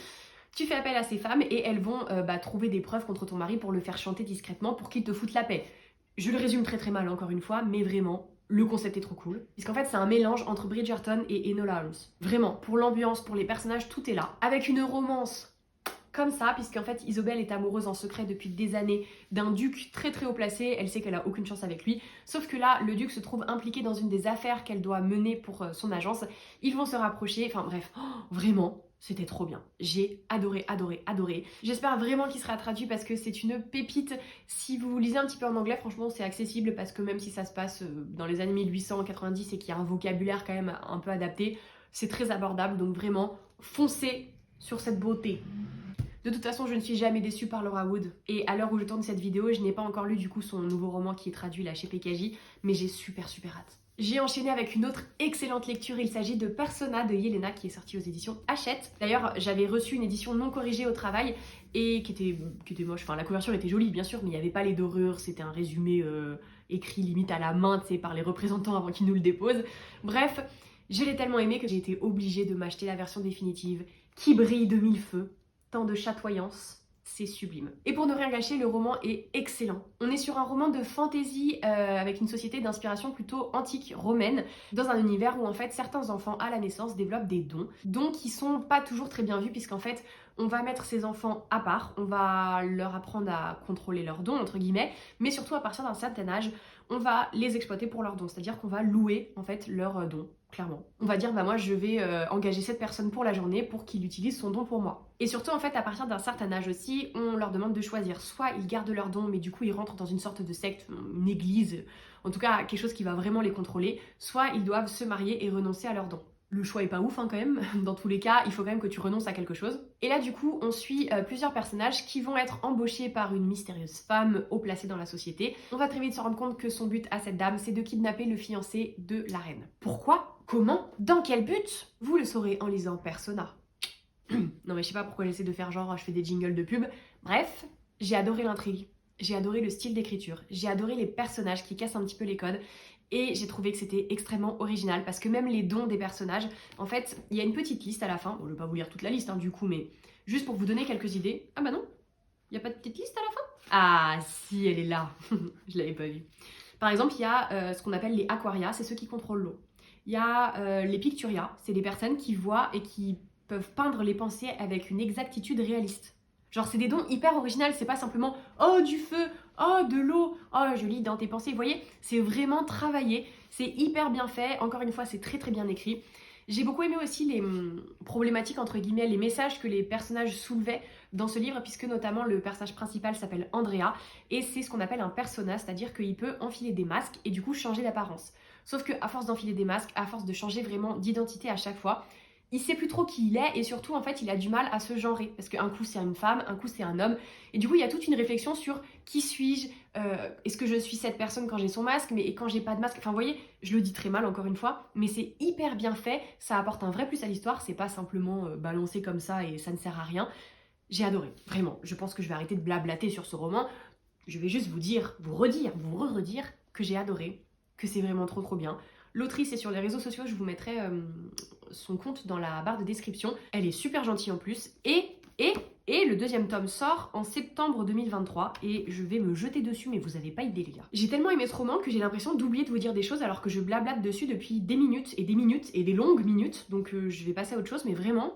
Tu fais appel à ces femmes et elles vont trouver des preuves contre ton mari pour le faire chanter discrètement pour qu'il te foute la paix. Je le résume très très mal encore une fois, mais vraiment, le concept est trop cool. Puisqu'en fait, c'est un mélange entre Bridgerton et Enola Holmes. Vraiment, pour l'ambiance, pour les personnages, tout est là. Avec une romance comme ça, puisqu'en fait Isobel est amoureuse en secret depuis des années d'un duc très très haut placé, elle sait qu'elle a aucune chance avec lui, sauf que là le duc se trouve impliqué dans une des affaires qu'elle doit mener pour son agence, ils vont se rapprocher, enfin bref, vraiment c'était trop bien, j'ai adoré, adoré, adoré. J'espère vraiment qu'il sera traduit parce que c'est une pépite. Si vous lisez un petit peu en anglais, franchement c'est accessible parce que même si ça se passe dans les années 1890 et qu'il y a un vocabulaire quand même un peu adapté, c'est très abordable, donc vraiment foncez sur cette beauté. De toute façon, je ne suis jamais déçue par Laura Wood. Et à l'heure où je tourne cette vidéo, je n'ai pas encore lu du coup son nouveau roman qui est traduit là chez PKJ, mais j'ai super hâte. J'ai enchaîné avec une autre excellente lecture, il s'agit de Persona de Yelena qui est sortie aux éditions Hachette. D'ailleurs, j'avais reçu une édition non corrigée au travail et qui était moche, enfin la couverture était jolie bien sûr, mais il n'y avait pas les dorures, c'était un résumé écrit limite à la main, tu sais, par les représentants avant qu'ils nous le déposent. Bref, je l'ai tellement aimé que j'ai été obligée de m'acheter la version définitive qui brille de mille feux. Tant de chatoyance, c'est sublime. Et pour ne rien gâcher, le roman est excellent. On est sur un roman de fantasy avec une société d'inspiration plutôt antique romaine, dans un univers où en fait certains enfants à la naissance développent des dons qui sont pas toujours très bien vus puisqu'en fait on va mettre ces enfants à part, on va leur apprendre à contrôler leurs dons entre guillemets, mais surtout à partir d'un certain âge, on va les exploiter pour leurs dons, c'est-à-dire qu'on va louer en fait leurs dons. Clairement. On va dire, bah moi je vais engager cette personne pour la journée pour qu'il utilise son don pour moi. Et surtout en fait à partir d'un certain âge aussi, on leur demande de choisir. Soit ils gardent leur don mais du coup ils rentrent dans une sorte de secte, une église, en tout cas quelque chose qui va vraiment les contrôler. Soit ils doivent se marier et renoncer à leur don. Le choix est pas ouf hein, quand même, dans tous les cas il faut quand même que tu renonces à quelque chose. Et là du coup on suit plusieurs personnages qui vont être embauchés par une mystérieuse femme haut placée dans la société. On va très vite se rendre compte que son but à cette dame c'est de kidnapper le fiancé de la reine. Pourquoi ? Comment ? Dans quel but ? Vous le saurez en lisant Persona. Non mais je sais pas pourquoi j'essaie de faire genre je fais des jingles de pub. Bref, j'ai adoré l'intrigue, j'ai adoré le style d'écriture, j'ai adoré les personnages qui cassent un petit peu les codes et j'ai trouvé que c'était extrêmement original parce que même les dons des personnages, en fait, il y a une petite liste à la fin. Bon, je vais pas vous lire toute la liste hein, du coup, mais juste pour vous donner quelques idées. Ah bah non, il y a pas de petite liste à la fin ? Ah si, elle est là. Je l'avais pas vue. Par exemple, il y a ce qu'on appelle les Aquaria, c'est ceux qui contrôlent l'eau. Il y a les Picturia, c'est des personnes qui voient et qui peuvent peindre les pensées avec une exactitude réaliste. Genre c'est des dons hyper originaux, c'est pas simplement « Oh du feu, oh de l'eau, oh je lis dans tes pensées ». Vous voyez, c'est vraiment travaillé, c'est hyper bien fait, encore une fois c'est très très bien écrit. J'ai beaucoup aimé aussi les problématiques, entre guillemets, les messages que les personnages soulevaient dans ce livre, puisque notamment le personnage principal s'appelle Andrea, et c'est ce qu'on appelle un persona, c'est-à-dire qu'il peut enfiler des masques et du coup changer d'apparence. Sauf qu'à force d'enfiler des masques, à force de changer vraiment d'identité à chaque fois, il sait plus trop qui il est et surtout en fait il a du mal à se genrer parce qu'un coup c'est une femme, un coup c'est un homme et du coup il y a toute une réflexion sur qui suis-je, est-ce que je suis cette personne quand j'ai son masque mais quand j'ai pas de masque, enfin vous voyez je le dis très mal encore une fois mais c'est hyper bien fait, ça apporte un vrai plus à l'histoire, c'est pas simplement balancé comme ça et ça ne sert à rien. J'ai adoré, vraiment, je pense que je vais arrêter de blablater sur ce roman, je vais juste vous dire, vous redire que j'ai adoré, que c'est vraiment trop trop bien. L'autrice est sur les réseaux sociaux, je vous mettrai son compte dans la barre de description. Elle est super gentille en plus. Et Et le deuxième tome sort en septembre 2023 et je vais me jeter dessus, mais vous avez pas idée les gars. J'ai tellement aimé ce roman que j'ai l'impression d'oublier de vous dire des choses alors que je blablate dessus depuis des minutes et des minutes et des longues minutes, donc je vais passer à autre chose, mais vraiment,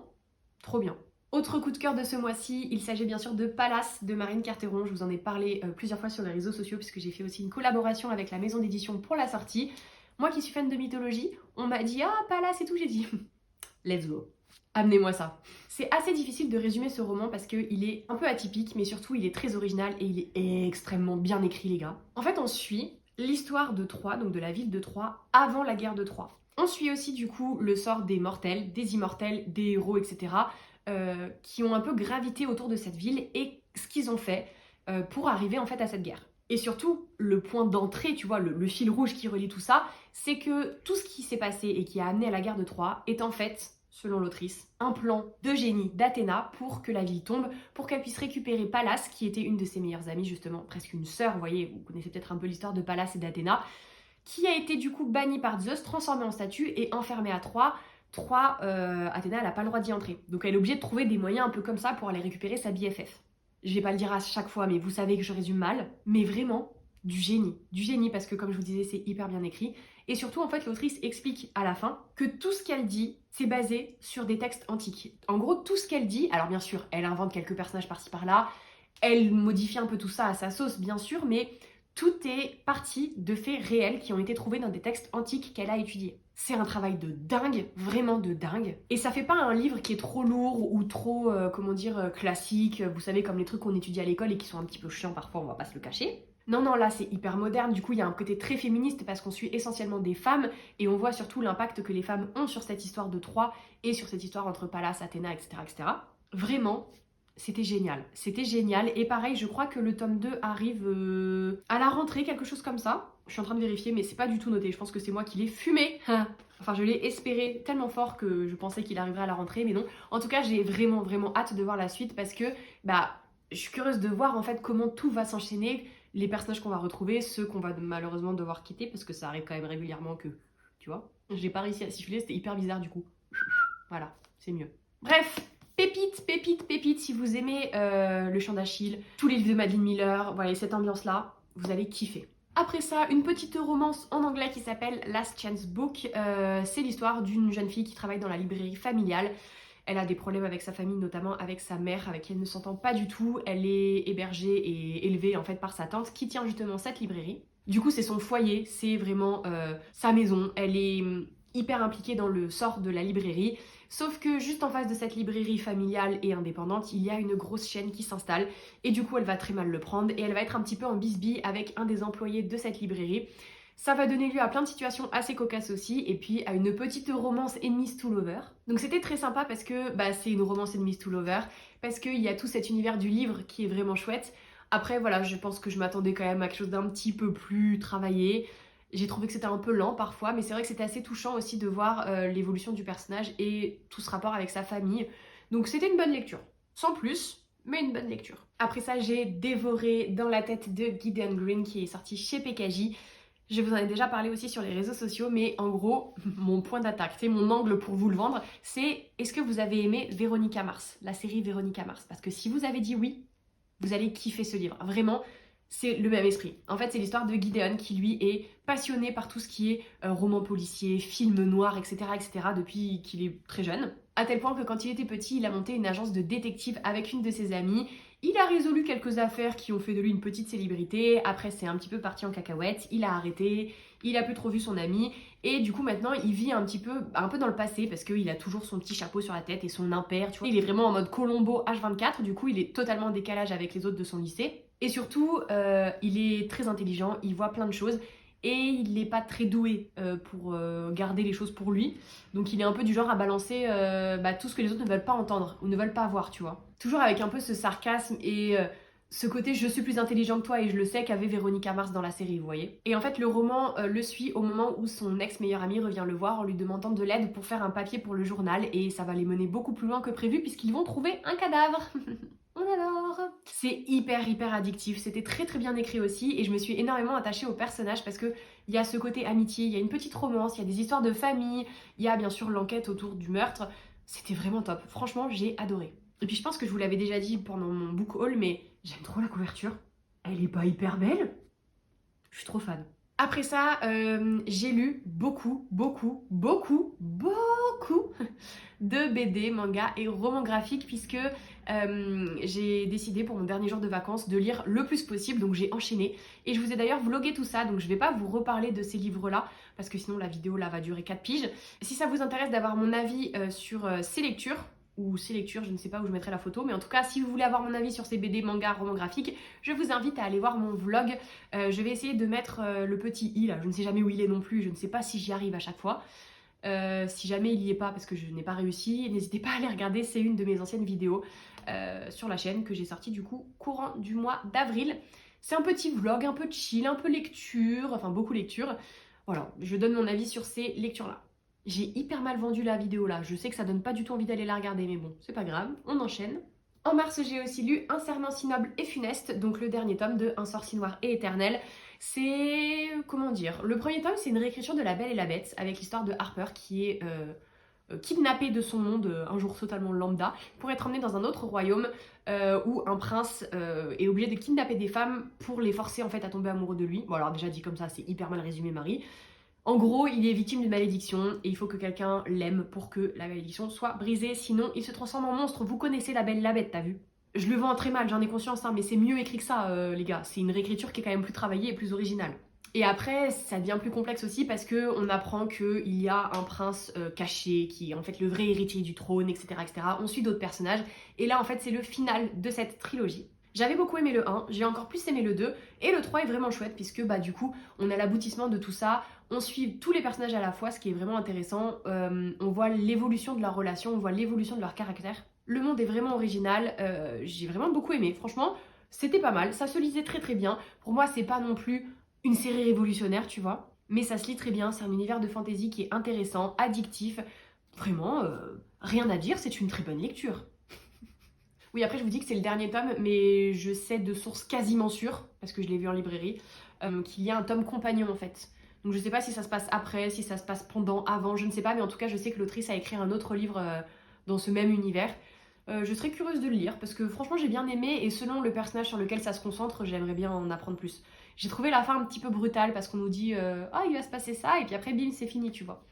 trop bien. Autre coup de cœur de ce mois-ci, il s'agit bien sûr de Pallas de Marine Carteron. Je vous en ai parlé plusieurs fois sur les réseaux sociaux puisque j'ai fait aussi une collaboration avec la maison d'édition pour la sortie. Moi qui suis fan de mythologie, on m'a dit « Ah, Pallas et tout », j'ai dit « Let's go ». Amenez-moi ça. C'est assez difficile de résumer ce roman parce qu'il est un peu atypique, mais surtout il est très original et il est extrêmement bien écrit les gars. En fait on suit l'histoire de Troie, donc de la ville de Troie, avant la guerre de Troie. On suit aussi du coup le sort des mortels, des immortels, des héros, etc. Qui ont un peu gravité autour de cette ville et ce qu'ils ont fait pour arriver en fait à cette guerre. Et surtout, le point d'entrée, tu vois, le fil rouge qui relie tout ça, c'est que tout ce qui s'est passé et qui a amené à la guerre de Troie est en fait, selon l'autrice, un plan de génie d'Athéna pour que la ville tombe, pour qu'elle puisse récupérer Pallas, qui était une de ses meilleures amies, justement, presque une sœur, vous voyez, vous connaissez peut-être un peu l'histoire de Pallas et d'Athéna, qui a été du coup bannie par Zeus, transformée en statue et enfermée à Troie. Athéna, elle n'a pas le droit d'y entrer. Donc elle est obligée de trouver des moyens un peu comme ça pour aller récupérer sa BFF. Je vais pas le dire à chaque fois, mais vous savez que je résume mal. Mais vraiment, du génie. Du génie parce que comme je vous disais, c'est hyper bien écrit. Et surtout, en fait, l'autrice explique à la fin que tout ce qu'elle dit, c'est basé sur des textes antiques. En gros, tout ce qu'elle dit, alors bien sûr, elle invente quelques personnages par-ci par-là, elle modifie un peu tout ça à sa sauce, bien sûr, mais tout est parti de faits réels qui ont été trouvés dans des textes antiques qu'elle a étudiés. C'est un travail de dingue, vraiment de dingue. Et ça fait pas un livre qui est trop lourd ou trop, classique, vous savez, comme les trucs qu'on étudie à l'école et qui sont un petit peu chiants parfois, on va pas se le cacher. Non, non, là c'est hyper moderne, du coup il y a un côté très féministe parce qu'on suit essentiellement des femmes et on voit surtout l'impact que les femmes ont sur cette histoire de Troie et sur cette histoire entre Pallas, Athéna, etc. etc. Vraiment, c'était génial. Et pareil, je crois que le tome 2 arrive à la rentrée, quelque chose comme ça. Je suis en train de vérifier, mais c'est pas du tout noté. Je pense que c'est moi qui l'ai fumé. Enfin, je l'ai espéré tellement fort que je pensais qu'il arriverait à la rentrée, mais non. En tout cas, j'ai vraiment hâte de voir la suite parce que, je suis curieuse de voir en fait comment tout va s'enchaîner, les personnages qu'on va retrouver, ceux qu'on va malheureusement devoir quitter parce que ça arrive quand même régulièrement que, tu vois. J'ai pas réussi à siffler, c'était hyper bizarre du coup. Voilà, c'est mieux. Bref. Pépite, si vous aimez Le Chant d'Achille, tous les livres de Madeline Miller, voilà, cette ambiance-là, vous allez kiffer. Après ça, une petite romance en anglais qui s'appelle Last Chance Book. C'est l'histoire d'une jeune fille qui travaille dans la librairie familiale. Elle a des problèmes avec sa famille, notamment avec sa mère, avec qui elle ne s'entend pas du tout. Elle est hébergée et élevée en fait par sa tante qui tient justement cette librairie. Du coup, c'est son foyer, c'est vraiment sa maison. Elle est hyper impliquée dans le sort de la librairie. Sauf que juste en face de cette librairie familiale et indépendante, il y a une grosse chaîne qui s'installe et du coup elle va très mal le prendre et elle va être un petit peu en bisbille avec un des employés de cette librairie. Ça va donner lieu à plein de situations assez cocasses aussi et puis à une petite romance enemies to lover. Donc c'était très sympa parce que c'est une romance enemies to lover, parce qu'il y a tout cet univers du livre qui est vraiment chouette. Après voilà, je pense que je m'attendais quand même à quelque chose d'un petit peu plus travaillé. J'ai trouvé que c'était un peu lent parfois, mais c'est vrai que c'était assez touchant aussi de voir l'évolution du personnage et tout ce rapport avec sa famille. Donc c'était une bonne lecture. Sans plus, mais une bonne lecture. Après ça, j'ai dévoré Dans la tête de Gideon Green qui est sorti chez PKJ. Je vous en ai déjà parlé aussi sur les réseaux sociaux, mais en gros, mon point d'attaque, c'est mon angle pour vous le vendre, c'est est-ce que vous avez aimé Véronica Mars, la série Véronica Mars? Parce que si vous avez dit oui, vous allez kiffer ce livre. Vraiment, c'est le même esprit. En fait, c'est l'histoire de Gideon qui, lui, est passionné par tout ce qui est roman policier, film noir, etc., etc., depuis qu'il est très jeune. À tel point que quand il était petit, il a monté une agence de détective avec une de ses amies. Il a résolu quelques affaires qui ont fait de lui une petite célébrité. Après, c'est un petit peu parti en cacahuète. Il a arrêté, il a plus trop vu son ami. Et du coup, maintenant, il vit un peu dans le passé parce qu'il a toujours son petit chapeau sur la tête et son impair, tu vois. Il est vraiment en mode Colombo H24. Du coup, il est totalement en décalage avec les autres de son lycée. Et surtout, il est très intelligent, il voit plein de choses et il n'est pas très doué pour garder les choses pour lui. Donc il est un peu du genre à balancer tout ce que les autres ne veulent pas entendre ou ne veulent pas voir, tu vois. Toujours avec un peu ce sarcasme et ce côté je suis plus intelligent que toi et je le sais qu'avait Véronica Mars dans la série, vous voyez. Et en fait le roman le suit au moment où son ex-meilleur ami revient le voir en lui demandant de l'aide pour faire un papier pour le journal et ça va les mener beaucoup plus loin que prévu puisqu'ils vont trouver un cadavre. On adore. C'est hyper addictif, c'était très bien écrit aussi et je me suis énormément attachée au personnage parce que il y a ce côté amitié, il y a une petite romance, il y a des histoires de famille, il y a bien sûr l'enquête autour du meurtre. C'était vraiment top, franchement j'ai adoré. Et puis je pense que je vous l'avais déjà dit pendant mon book haul, mais j'aime trop la couverture. Elle est pas hyper belle. Je suis trop fan. Après ça, j'ai lu beaucoup de BD, manga et romans graphiques puisque j'ai décidé pour mon dernier jour de vacances de lire le plus possible, donc j'ai enchaîné. Et je vous ai d'ailleurs vlogué tout ça, donc je vais pas vous reparler de ces livres-là parce que sinon la vidéo là va durer 4 piges. Si ça vous intéresse d'avoir mon avis sur ces lectures, ou ces lectures, je ne sais pas où je mettrai la photo, mais en tout cas si vous voulez avoir mon avis sur ces BD, mangas, romans graphiques, je vous invite à aller voir mon vlog. Je vais essayer de mettre le petit i là, je ne sais jamais où il est non plus, je ne sais pas si j'y arrive à chaque fois. Si jamais il y est pas parce que je n'ai pas réussi, n'hésitez pas à aller regarder, c'est une de mes anciennes vidéos sur la chaîne que j'ai sortie du coup courant du mois d'avril. C'est un petit vlog, un peu chill, un peu lecture, enfin beaucoup lecture. Voilà, je donne mon avis sur ces lectures là. J'ai hyper mal vendu la vidéo là, je sais que ça donne pas du tout envie d'aller la regarder mais bon, c'est pas grave, on enchaîne. En mars, j'ai aussi lu Un serment si noble et funeste, donc le dernier tome de Un sort si noir et éternel. C'est... comment dire? Le premier tome, c'est une réécriture de La Belle et la Bête, avec l'histoire de Harper qui est kidnappée de son monde un jour totalement lambda, pour être emmenée dans un autre royaume où un prince est obligé de kidnapper des femmes pour les forcer en fait à tomber amoureux de lui. Bon alors déjà dit comme ça, c'est hyper mal résumé Marie. En gros, il est victime d'une malédiction et il faut que quelqu'un l'aime pour que la malédiction soit brisée, sinon il se transforme en monstre. Vous connaissez La Belle et la Bête, t'as vu? Je le vends très mal, j'en ai conscience, hein, mais c'est mieux écrit que ça, les gars. C'est une réécriture qui est quand même plus travaillée et plus originale. Et après, ça devient plus complexe aussi parce qu'on apprend qu'il y a un prince caché qui est en fait le vrai héritier du trône, etc. etc. On suit d'autres personnages et là, en fait, c'est le final de cette trilogie. J'avais beaucoup aimé le 1, j'ai encore plus aimé le 2, et le 3 est vraiment chouette puisque bah du coup on a l'aboutissement de tout ça, on suit tous les personnages à la fois, ce qui est vraiment intéressant, on voit l'évolution de leur relation, on voit l'évolution de leur caractère. Le monde est vraiment original, j'ai vraiment beaucoup aimé, franchement c'était pas mal, ça se lisait très très bien. Pour moi c'est pas non plus une série révolutionnaire tu vois, mais ça se lit très bien, c'est un univers de fantasy qui est intéressant, addictif, vraiment rien à dire, c'est une très bonne lecture. Oui, après, je vous dis que c'est le dernier tome, mais je sais de sources quasiment sûres, parce que je l'ai vu en librairie, qu'il y a un tome compagnon en fait. Donc je sais pas si ça se passe après, si ça se passe pendant, avant, je ne sais pas, mais en tout cas, je sais que l'autrice a écrit un autre livre dans ce même univers. Je serais curieuse de le lire, parce que franchement, j'ai bien aimé, et selon le personnage sur lequel ça se concentre, j'aimerais bien en apprendre plus. J'ai trouvé la fin un petit peu brutale, parce qu'on nous dit ah, il va se passer ça, et puis après, bim, c'est fini, tu vois.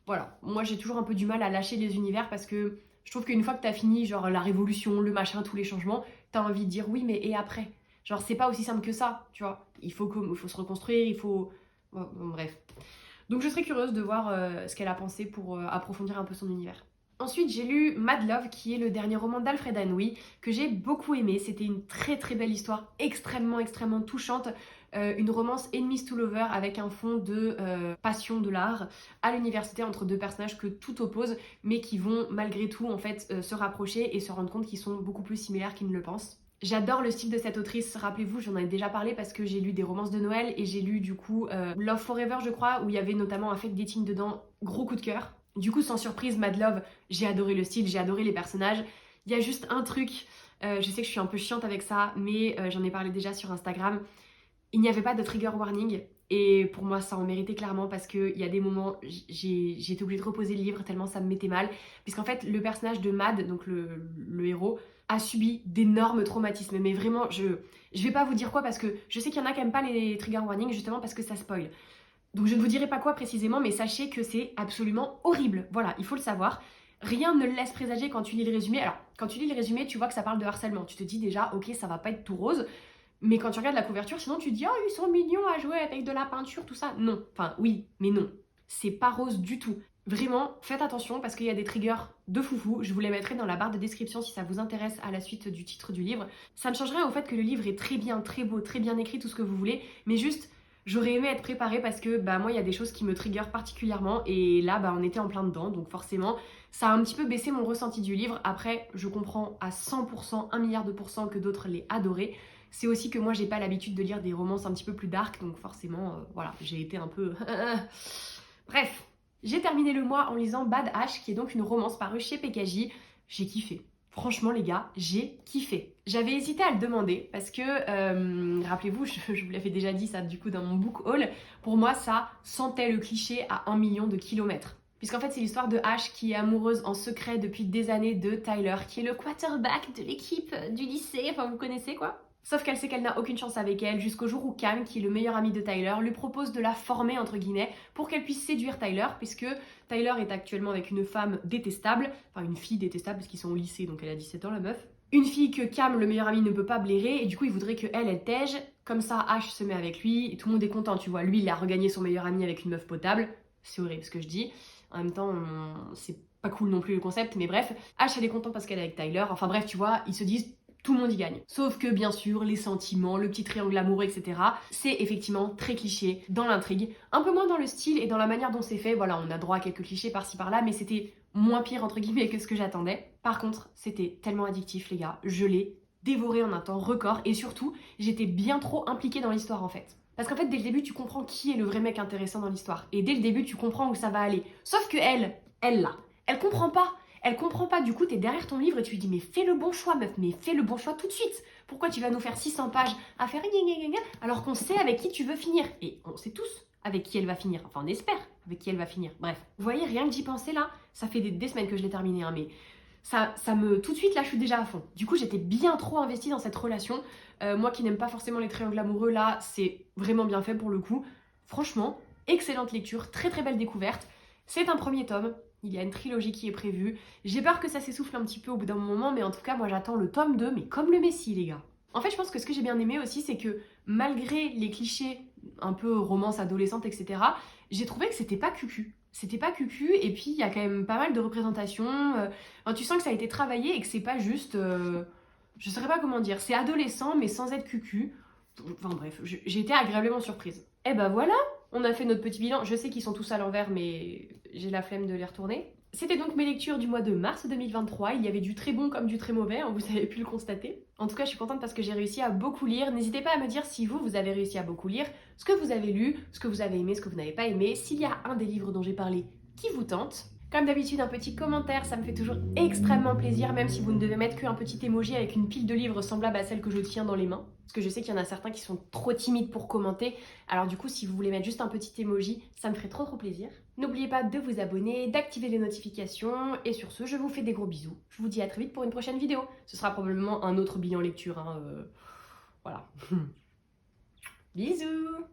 Voilà, moi j'ai toujours un peu du mal à lâcher les univers parce que je trouve qu'une fois que t'as fini, genre la révolution, le machin, tous les changements, t'as envie de dire oui, mais et après? Genre c'est pas aussi simple que ça, tu vois. Il faut se reconstruire, il faut... Bon, bref. Donc je serais curieuse de voir ce qu'elle a pensé pour approfondir un peu son univers. Ensuite, j'ai lu Mad Love, qui est le dernier roman d'Alfred Henry, que j'ai beaucoup aimé. C'était une très très belle histoire, extrêmement touchante. Une romance enemies to lover avec un fond de passion de l'art à l'université entre deux personnages que tout oppose, mais qui vont malgré tout en fait se rapprocher et se rendre compte qu'ils sont beaucoup plus similaires qu'ils ne le pensent. J'adore le style de cette autrice, rappelez-vous, j'en ai déjà parlé parce que j'ai lu des romances de Noël et j'ai lu du coup Love Forever je crois, où il y avait notamment un fake dating dedans, gros coup de cœur. Du coup, sans surprise, Mad Love, j'ai adoré le style, j'ai adoré les personnages. Il y a juste un truc, je sais que je suis un peu chiante avec ça, mais j'en ai parlé déjà sur Instagram. Il n'y avait pas de trigger warning et pour moi ça en méritait clairement parce qu'il y a des moments j'ai été obligée de reposer le livre tellement ça me mettait mal. Puisqu'en fait le personnage de Mad, donc le héros, a subi d'énormes traumatismes. Mais vraiment, je vais pas vous dire quoi parce que je sais qu'il y en a qui aiment pas les trigger warnings justement parce que ça spoil. Donc je ne vous dirai pas quoi précisément, mais sachez que c'est absolument horrible. Voilà, il faut le savoir. Rien ne le laisse présager quand tu lis le résumé. Alors, quand tu lis le résumé, tu vois que ça parle de harcèlement. Tu te dis déjà, ok, ça va pas être tout rose. Mais quand tu regardes la couverture, sinon tu te dis, oh, ils sont mignons à jouer avec de la peinture, tout ça. Non. Enfin, oui, mais non. C'est pas rose du tout. Vraiment, faites attention parce qu'il y a des triggers de foufou. Je vous les mettrai dans la barre de description si ça vous intéresse à la suite du titre du livre. Ça ne changerait au fait que le livre est très bien, très beau, très bien écrit, tout ce que vous voulez. Mais juste, j'aurais aimé être préparée parce que bah moi il y a des choses qui me triggerent particulièrement et là bah on était en plein dedans donc forcément ça a un petit peu baissé mon ressenti du livre. Après je comprends à 100%, 1 milliard de pourcents que d'autres l'aient adoré. C'est aussi que moi j'ai pas l'habitude de lire des romances un petit peu plus dark donc forcément voilà j'ai été un peu... Bref, j'ai terminé le mois en lisant Bad Ash qui est donc une romance parue chez PKJ. J'ai kiffé. Franchement les gars, j'ai kiffé. J'avais hésité à le demander parce que, rappelez-vous, je vous l'avais déjà dit ça du coup dans mon book haul, pour moi ça sentait le cliché à 1 million de kilomètres. Puisqu'en fait, c'est l'histoire de Ash qui est amoureuse en secret depuis des années de Tyler, qui est le quarterback de l'équipe du lycée, enfin vous connaissez quoi. Sauf qu'elle sait qu'elle n'a aucune chance avec elle jusqu'au jour où Cam, qui est le meilleur ami de Tyler, lui propose de la former entre guillemets pour qu'elle puisse séduire Tyler, puisque Tyler est actuellement avec une femme détestable, enfin une fille détestable parce qu'ils sont au lycée donc elle a 17 ans la meuf. Une fille que Cam, le meilleur ami, ne peut pas blairer et du coup il voudrait que elle tège, comme ça Ash se met avec lui et tout le monde est content, tu vois. Lui il a regagné son meilleur ami avec une meuf potable, c'est horrible ce que je dis. En même temps, c'est pas cool non plus le concept, mais bref, Ash elle est contente parce qu'elle est avec Tyler, enfin bref tu vois, ils se disent tout le monde y gagne. Sauf que bien sûr, les sentiments, le petit triangle amoureux, etc. c'est effectivement très cliché dans l'intrigue. Un peu moins dans le style et dans la manière dont c'est fait. Voilà, on a droit à quelques clichés par-ci par-là, mais c'était moins pire entre guillemets que ce que j'attendais. Par contre, c'était tellement addictif les gars. Je l'ai dévoré en un temps record et surtout, j'étais bien trop impliquée dans l'histoire en fait. Parce qu'en fait, dès le début, tu comprends qui est le vrai mec intéressant dans l'histoire. Et dès le début, tu comprends où ça va aller. Sauf que elle là, elle comprend pas. Elle comprend pas, du coup, t'es derrière ton livre et tu lui dis mais fais le bon choix meuf, mais fais le bon choix tout de suite. Pourquoi tu vas nous faire 600 pages à faire alors qu'on sait avec qui tu veux finir. Et on sait tous avec qui elle va finir, enfin on espère avec qui elle va finir. Bref, vous voyez, rien que d'y penser là, ça fait des semaines que je l'ai terminé, hein, mais ça me... Tout de suite là, je suis déjà à fond. Du coup, j'étais bien trop investie dans cette relation. Moi qui n'aime pas forcément les triangles amoureux, là, c'est vraiment bien fait pour le coup. Franchement, excellente lecture, très très belle découverte. C'est un premier tome. Il y a une trilogie qui est prévue. J'ai peur que ça s'essouffle un petit peu au bout d'un moment, mais en tout cas, moi j'attends le tome 2, mais comme le Messie, les gars. En fait, je pense que ce que j'ai bien aimé aussi, c'est que malgré les clichés un peu romance adolescente, etc., j'ai trouvé que c'était pas cucu. C'était pas cucu, et puis il y a quand même pas mal de représentations. Enfin, tu sens que ça a été travaillé et que c'est pas juste. Je saurais pas comment dire. C'est adolescent, mais sans être cucu. Enfin bref, j'ai été agréablement surprise. Et ben voilà, on a fait notre petit bilan. Je sais qu'ils sont tous à l'envers, mais j'ai la flemme de les retourner. C'était donc mes lectures du mois de mars 2023. Il y avait du très bon comme du très mauvais, hein, vous avez pu le constater. En tout cas, je suis contente parce que j'ai réussi à beaucoup lire. N'hésitez pas à me dire si vous avez réussi à beaucoup lire, ce que vous avez lu, ce que vous avez aimé, ce que vous n'avez pas aimé, s'il y a un des livres dont j'ai parlé qui vous tente. Comme d'habitude, un petit commentaire, ça me fait toujours extrêmement plaisir, même si vous ne devez mettre qu'un petit emoji avec une pile de livres semblable à celle que je tiens dans les mains. Parce que je sais qu'il y en a certains qui sont trop timides pour commenter. Alors du coup, si vous voulez mettre juste un petit emoji, ça me ferait trop plaisir. N'oubliez pas de vous abonner, d'activer les notifications. Et sur ce, je vous fais des gros bisous. Je vous dis à très vite pour une prochaine vidéo. Ce sera probablement un autre bilan lecture. Voilà. Bisous.